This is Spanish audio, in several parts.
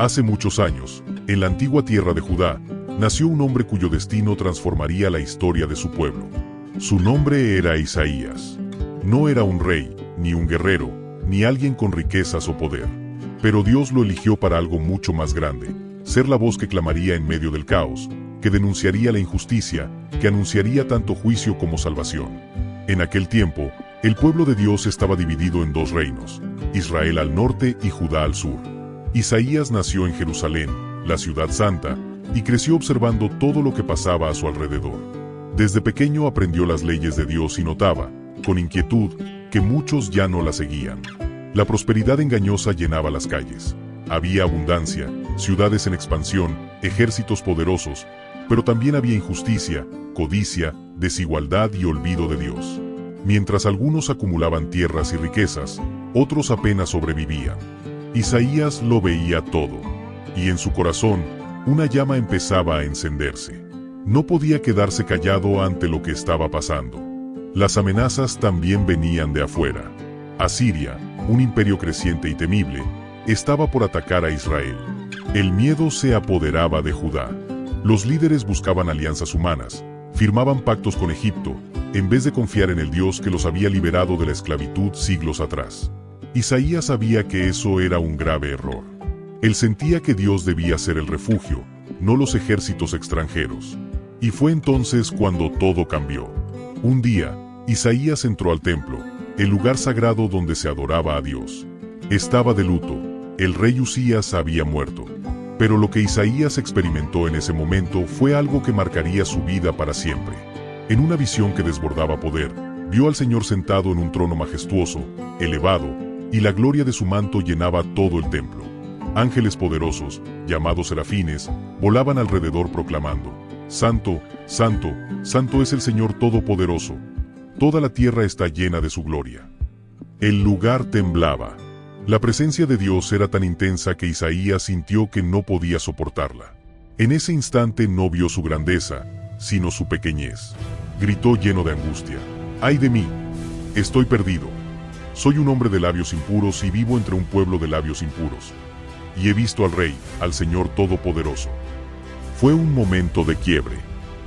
Hace muchos años, en la antigua tierra de Judá, nació un hombre cuyo destino transformaría la historia de su pueblo. Su nombre era Isaías. No era un rey, ni un guerrero, ni alguien con riquezas o poder. Pero Dios lo eligió para algo mucho más grande: ser la voz que clamaría en medio del caos, que denunciaría la injusticia, que anunciaría tanto juicio como salvación. En aquel tiempo, el pueblo de Dios estaba dividido en dos reinos: Israel al norte y Judá al sur. Isaías nació en Jerusalén, la ciudad santa, y creció observando todo lo que pasaba a su alrededor. Desde pequeño aprendió las leyes de Dios y notaba, con inquietud, que muchos ya no las seguían. La prosperidad engañosa llenaba las calles. Había abundancia, ciudades en expansión, ejércitos poderosos, pero también había injusticia, codicia, desigualdad y olvido de Dios. Mientras algunos acumulaban tierras y riquezas, otros apenas sobrevivían. Isaías lo veía todo, y en su corazón, una llama empezaba a encenderse. No podía quedarse callado ante lo que estaba pasando. Las amenazas también venían de afuera. Asiria, un imperio creciente y temible, estaba por atacar a Israel. El miedo se apoderaba de Judá. Los líderes buscaban alianzas humanas, firmaban pactos con Egipto, en vez de confiar en el Dios que los había liberado de la esclavitud siglos atrás. Isaías sabía que eso era un grave error. Él sentía que Dios debía ser el refugio, no los ejércitos extranjeros. Y fue entonces cuando todo cambió. Un día, Isaías entró al templo, el lugar sagrado donde se adoraba a Dios. Estaba de luto, el rey Usías había muerto. Pero lo que Isaías experimentó en ese momento fue algo que marcaría su vida para siempre. En una visión que desbordaba poder, vio al Señor sentado en un trono majestuoso, elevado, y la gloria de su manto llenaba todo el templo. Ángeles poderosos, llamados serafines, volaban alrededor proclamando: Santo, Santo, Santo es el Señor Todopoderoso. Toda la tierra está llena de su gloria. El lugar temblaba. La presencia de Dios era tan intensa que Isaías sintió que no podía soportarla. En ese instante no vio su grandeza, sino su pequeñez. Gritó lleno de angustia: ¡Ay de mí! Estoy perdido. Soy un hombre de labios impuros y vivo entre un pueblo de labios impuros. Y he visto al Rey, al Señor Todopoderoso. Fue un momento de quiebre.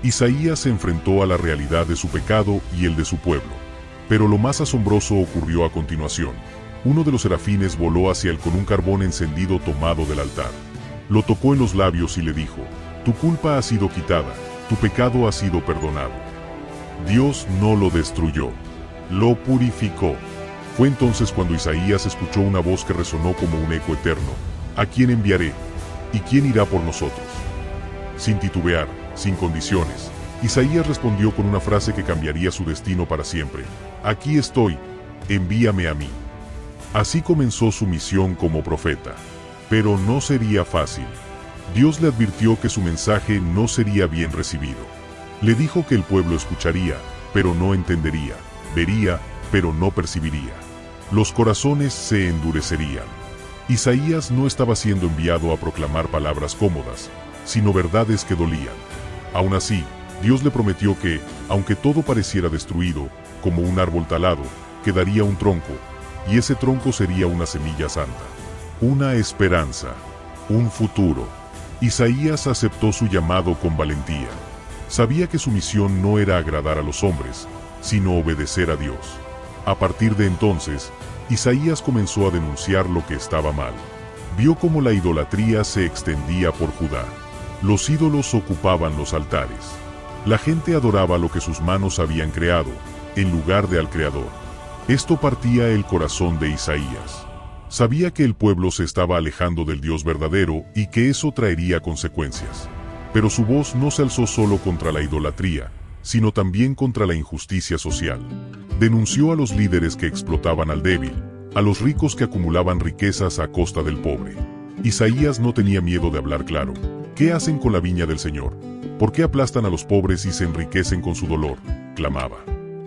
Isaías se enfrentó a la realidad de su pecado y el de su pueblo. Pero lo más asombroso ocurrió a continuación. Uno de los serafines voló hacia él con un carbón encendido tomado del altar. Lo tocó en los labios y le dijo: Tu culpa ha sido quitada, tu pecado ha sido perdonado. Dios no lo destruyó, lo purificó. Fue entonces cuando Isaías escuchó una voz que resonó como un eco eterno: ¿A quién enviaré? ¿Y quién irá por nosotros? Sin titubear, sin condiciones, Isaías respondió con una frase que cambiaría su destino para siempre: Aquí estoy, envíame a mí. Así comenzó su misión como profeta. Pero no sería fácil. Dios le advirtió que su mensaje no sería bien recibido. Le dijo que el pueblo escucharía, pero no entendería, vería, pero no percibiría. Los corazones se endurecerían. Isaías no estaba siendo enviado a proclamar palabras cómodas, sino verdades que dolían. Aún así, Dios le prometió que, aunque todo pareciera destruido, como un árbol talado, quedaría un tronco, y ese tronco sería una semilla santa. Una esperanza, un futuro. Isaías aceptó su llamado con valentía. Sabía que su misión no era agradar a los hombres, sino obedecer a Dios. A partir de entonces, Isaías comenzó a denunciar lo que estaba mal. Vio cómo la idolatría se extendía por Judá. Los ídolos ocupaban los altares. La gente adoraba lo que sus manos habían creado, en lugar de al Creador. Esto partía el corazón de Isaías. Sabía que el pueblo se estaba alejando del Dios verdadero y que eso traería consecuencias. Pero su voz no se alzó solo contra la idolatría, sino también contra la injusticia social. Denunció a los líderes que explotaban al débil, a los ricos que acumulaban riquezas a costa del pobre. Isaías no tenía miedo de hablar claro. ¿Qué hacen con la viña del Señor? ¿Por qué aplastan a los pobres y se enriquecen con su dolor?, clamaba.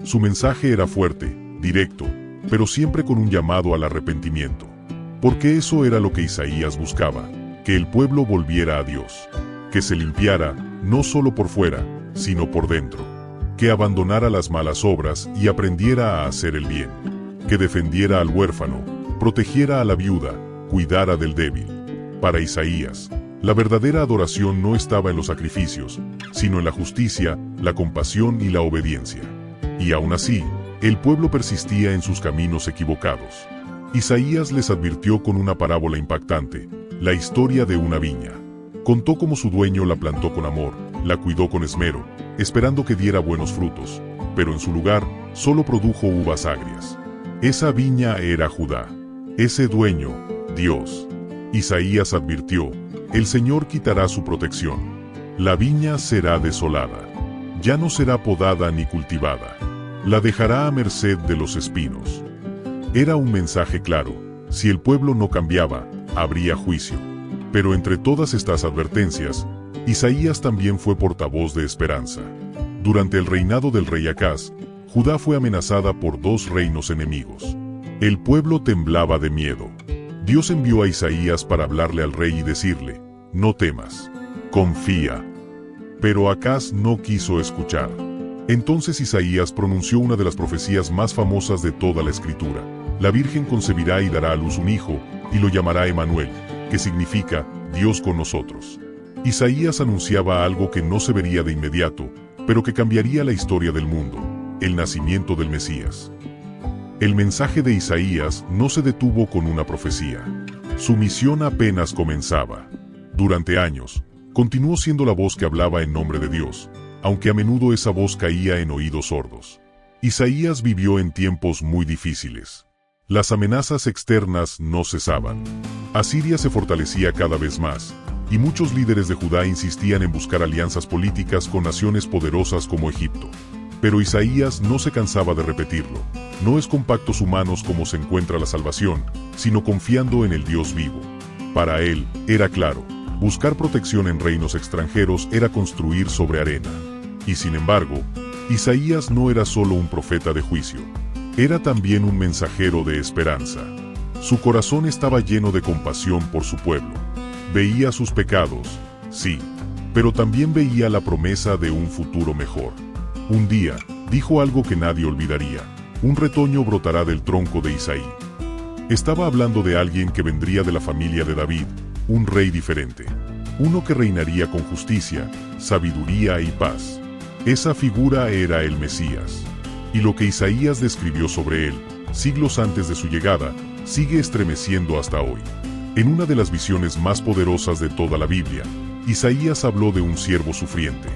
Su mensaje era fuerte, directo, pero siempre con un llamado al arrepentimiento. Porque eso era lo que Isaías buscaba: que el pueblo volviera a Dios. Que se limpiara, no solo por fuera, sino por dentro. Que abandonara las malas obras y aprendiera a hacer el bien. Que defendiera al huérfano, protegiera a la viuda, cuidara del débil. Para Isaías, la verdadera adoración no estaba en los sacrificios, sino en la justicia, la compasión y la obediencia. Y aún así, el pueblo persistía en sus caminos equivocados. Isaías les advirtió con una parábola impactante, la historia de una viña. Contó cómo su dueño la plantó con amor, la cuidó con esmero, esperando que diera buenos frutos, pero en su lugar, solo produjo uvas agrias. Esa viña era Judá. Ese dueño, Dios. Isaías advirtió, el Señor quitará su protección. La viña será desolada. Ya no será podada ni cultivada. La dejará a merced de los espinos. Era un mensaje claro. Si el pueblo no cambiaba, habría juicio. Pero entre todas estas advertencias, Isaías también fue portavoz de esperanza. Durante el reinado del rey Acaz, Judá fue amenazada por 2 reinos enemigos. El pueblo temblaba de miedo. Dios envió a Isaías para hablarle al rey y decirle, no temas, confía. Pero Acaz no quiso escuchar. Entonces Isaías pronunció una de las profecías más famosas de toda la Escritura. La Virgen concebirá y dará a luz un hijo, y lo llamará Emanuel, que significa Dios con nosotros. Isaías anunciaba algo que no se vería de inmediato, pero que cambiaría la historia del mundo, el nacimiento del Mesías. El mensaje de Isaías no se detuvo con una profecía. Su misión apenas comenzaba. Durante años, continuó siendo la voz que hablaba en nombre de Dios, aunque a menudo esa voz caía en oídos sordos. Isaías vivió en tiempos muy difíciles. Las amenazas externas no cesaban. Asiria se fortalecía cada vez más, y muchos líderes de Judá insistían en buscar alianzas políticas con naciones poderosas como Egipto. Pero Isaías no se cansaba de repetirlo. No es con pactos humanos como se encuentra la salvación, sino confiando en el Dios vivo. Para él, era claro, buscar protección en reinos extranjeros era construir sobre arena. Y sin embargo, Isaías no era solo un profeta de juicio. Era también un mensajero de esperanza. Su corazón estaba lleno de compasión por su pueblo. Veía sus pecados, sí, pero también veía la promesa de un futuro mejor. Un día, dijo algo que nadie olvidaría. Un retoño brotará del tronco de Isaí. Estaba hablando de alguien que vendría de la familia de David, un rey diferente. Uno que reinaría con justicia, sabiduría y paz. Esa figura era el Mesías. Y lo que Isaías describió sobre él, siglos antes de su llegada, sigue estremeciendo hasta hoy. En una de las visiones más poderosas de toda la Biblia, Isaías habló de un siervo sufriente.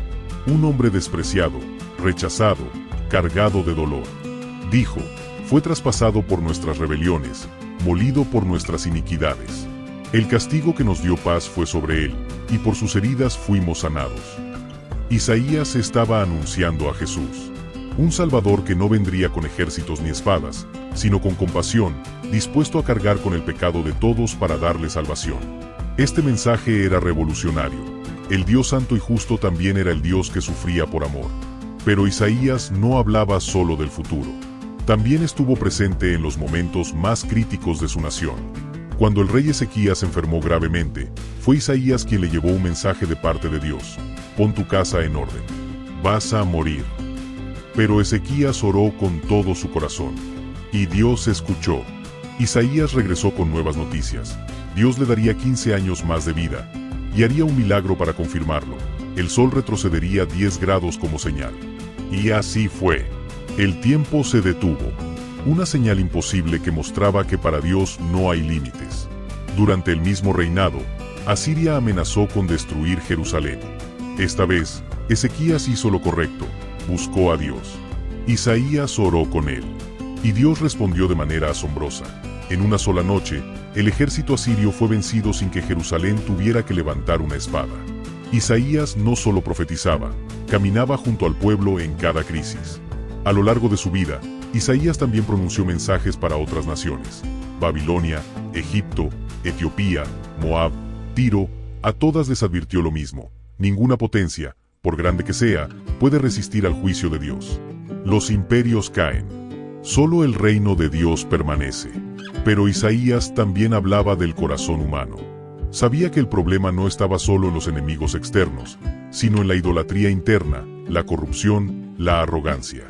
Un hombre despreciado, rechazado, cargado de dolor. Dijo, fue traspasado por nuestras rebeliones, molido por nuestras iniquidades. El castigo que nos dio paz fue sobre él, y por sus heridas fuimos sanados. Isaías estaba anunciando a Jesús, un Salvador que no vendría con ejércitos ni espadas, sino con compasión, dispuesto a cargar con el pecado de todos para darle salvación. Este mensaje era revolucionario. El Dios santo y justo también era el Dios que sufría por amor. Pero Isaías no hablaba solo del futuro. También estuvo presente en los momentos más críticos de su nación. Cuando el rey Ezequías enfermó gravemente, fue Isaías quien le llevó un mensaje de parte de Dios. Pon tu casa en orden. Vas a morir. Pero Ezequías oró con todo su corazón. Y Dios escuchó. Isaías regresó con nuevas noticias. Dios le daría 15 años más de vida. Y haría un milagro para confirmarlo. El sol retrocedería 10 grados como señal. Y así fue. El tiempo se detuvo. Una señal imposible que mostraba que para Dios no hay límites. Durante el mismo reinado, Asiria amenazó con destruir Jerusalén. Esta vez, Ezequías hizo lo correcto, buscó a Dios. Isaías oró con él. Y Dios respondió de manera asombrosa. En una sola noche, el ejército asirio fue vencido sin que Jerusalén tuviera que levantar una espada. Isaías no solo profetizaba, caminaba junto al pueblo en cada crisis. A lo largo de su vida, Isaías también pronunció mensajes para otras naciones. Babilonia, Egipto, Etiopía, Moab, Tiro, a todas les advirtió lo mismo. Ninguna potencia, por grande que sea, puede resistir al juicio de Dios. Los imperios caen. Solo el reino de Dios permanece. Pero Isaías también hablaba del corazón humano. Sabía que el problema no estaba solo en los enemigos externos, sino en la idolatría interna, la corrupción, la arrogancia.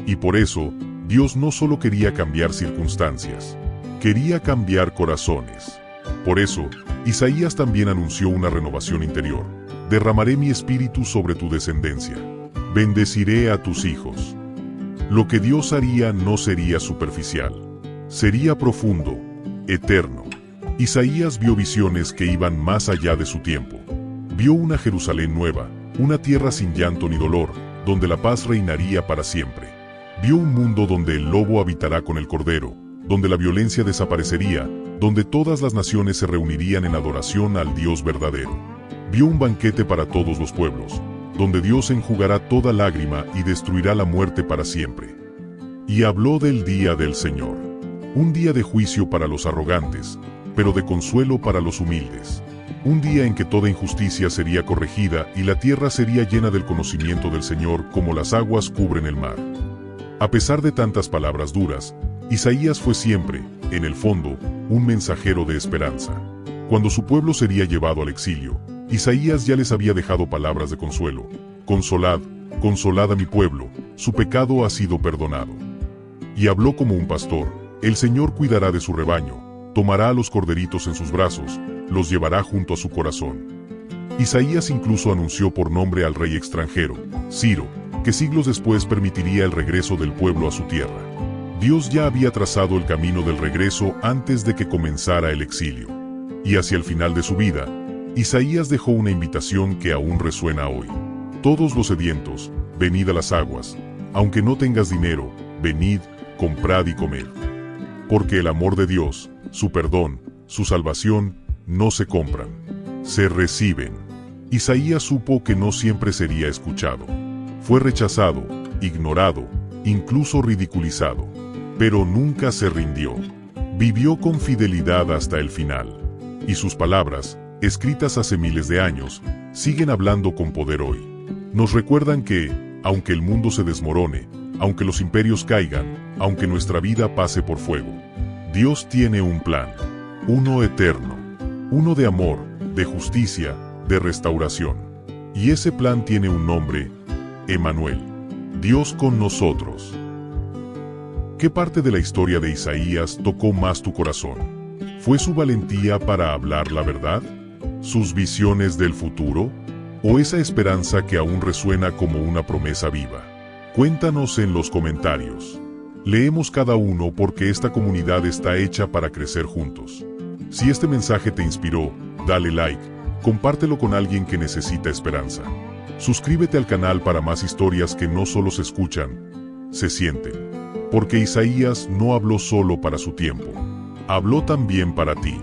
Y por eso, Dios no solo quería cambiar circunstancias, quería cambiar corazones. Por eso, Isaías también anunció una renovación interior. Derramaré mi espíritu sobre tu descendencia. Bendeciré a tus hijos. Lo que Dios haría no sería superficial. Sería profundo, eterno. Isaías vio visiones que iban más allá de su tiempo. Vio una Jerusalén nueva, una tierra sin llanto ni dolor, donde la paz reinaría para siempre. Vio un mundo donde el lobo habitará con el cordero, donde la violencia desaparecería, donde todas las naciones se reunirían en adoración al Dios verdadero. Vio un banquete para todos los pueblos, donde Dios enjugará toda lágrima y destruirá la muerte para siempre. Y habló del día del Señor, un día de juicio para los arrogantes, pero de consuelo para los humildes. Un día en que toda injusticia sería corregida y la tierra sería llena del conocimiento del Señor como las aguas cubren el mar. A pesar de tantas palabras duras, Isaías fue siempre, en el fondo, un mensajero de esperanza. Cuando su pueblo sería llevado al exilio, Isaías ya les había dejado palabras de consuelo. Consolad, consolad a mi pueblo, su pecado ha sido perdonado. Y habló como un pastor, el Señor cuidará de su rebaño, tomará a los corderitos en sus brazos, los llevará junto a su corazón. Isaías incluso anunció por nombre al rey extranjero, Ciro, que siglos después permitiría el regreso del pueblo a su tierra. Dios ya había trazado el camino del regreso antes de que comenzara el exilio. Y hacia el final de su vida, Isaías dejó una invitación que aún resuena hoy. Todos los sedientos, venid a las aguas, aunque no tengas dinero, venid, comprad y comed. Porque el amor de Dios, su perdón, su salvación, no se compran, se reciben. Isaías supo que no siempre sería escuchado. Fue rechazado, ignorado, incluso ridiculizado. Pero nunca se rindió. Vivió con fidelidad hasta el final. Y sus palabras, escritas hace miles de años, siguen hablando con poder hoy. Nos recuerdan que, aunque el mundo se desmorone, aunque los imperios caigan, aunque nuestra vida pase por fuego, Dios tiene un plan, uno eterno, uno de amor, de justicia, de restauración. Y ese plan tiene un nombre, Emmanuel, Dios con nosotros. ¿Qué parte de la historia de Isaías tocó más tu corazón? ¿Fue su valentía para hablar la verdad? ¿Sus visiones del futuro? ¿O esa esperanza que aún resuena como una promesa viva? Cuéntanos en los comentarios. Leemos cada uno porque esta comunidad está hecha para crecer juntos. Si este mensaje te inspiró, dale like, compártelo con alguien que necesita esperanza. Suscríbete al canal para más historias que no solo se escuchan, se sienten. Porque Isaías no habló solo para su tiempo, habló también para ti.